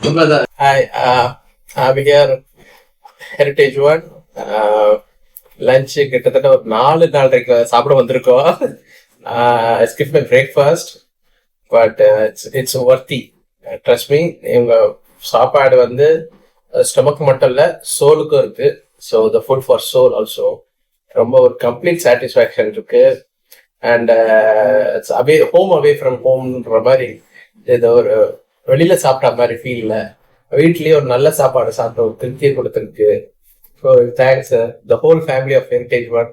Hi, I'm here, Heritage One. Lunch கிட்டத்தட்ட ஒரு 4-4:30 சாப்பிட வந்திருக்கோம். Skip my breakfast but it's worthy. Trust me, இவங்க சாப்பாடு வந்து ஸ்டொமக் மட்டும் இல்லை, சோலுக்கும் இருக்கு. So the food for soul also ரொம்ப ஒரு கம்ப்ளீட் சாட்டிஸ்ஃபேக்ஷன் இருக்கு. அண்ட் இட்ஸ் அவே ஃப்ரம் ஹோம்ன்ற மாதிரி, இது ஒரு வெளியில சாப்பிட்ட மாதிரி ஃபீல் இல்லை, வீட்லயே ஒரு நல்ல சாப்பாடு சாப்பிட்ட ஒரு திருப்தியை கொடுத்துருக்கு. So thanks the whole family of heritage one.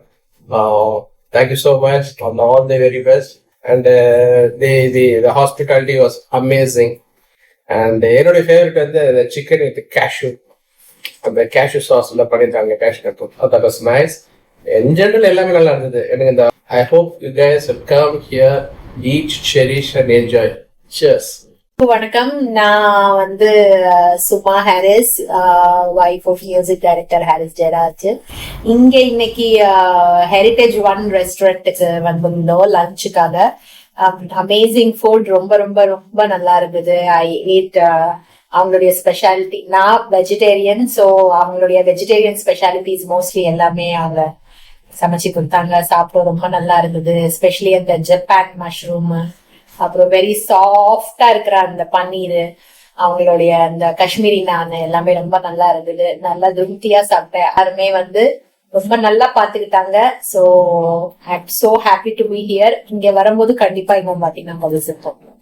Thank you so much on all the very best. And the hospitality was amazing. And என்னுடைய ஃபேவரட் வந்து சிக்கன் வித் கேஷ்யூ, அந்த கேஷ்யூ சாஸ்ல பண்ணியிருக்காங்க, cashew nut. That was nice. In general எல்லாமே நல்லா இருந்தது. எனக்கு இந்த I hope you guys will come here, eat, cherish and enjoy. Cheers. வணக்கம், நான் வந்து Suma Harris, wife of music director Harris Jayaraj. இங்க இன்னைக்கு ஹெரிட்டேஜ் ஒன் ரெஸ்டாரண்ட்டுக்கு வந்திருந்தோம் லஞ்சுக்காக. அமேசிங் ஃபுட், ரொம்ப ரொம்ப ரொம்ப நல்லா இருந்தது. ஐ ஈட் அவங்களுடைய ஸ்பெஷாலிட்டி. நான் வெஜிடேரியன், ஸோ அவங்களுடைய வெஜிடேரியன் ஸ்பெஷாலிட்டிஸ் மோஸ்ட்லி எல்லாமே அவங்க சமைச்சு கொடுத்தாங்க. சாப்பிட ரொம்ப நல்லா இருந்தது. எஸ்பெஷலி அந்த ஜப்பான் மஷ்ரூம், அப்புறம் வெரி சாஃப்டா இருக்கிற அந்த பன்னீர், அவங்களுடைய அந்த காஷ்மீரி நான் எல்லாமே ரொம்ப நல்லா இருந்தது. நல்லா திருப்தியா சாப்பிட்டேன். யாருமே வந்து ரொம்ப நல்லா பாத்துக்கிட்டாங்க. So I am so happy to be here. இங்க வரும்போது கண்டிப்பா இன்னும் பாத்தீங்கன்னா விசிட் பண்ணுவோம்.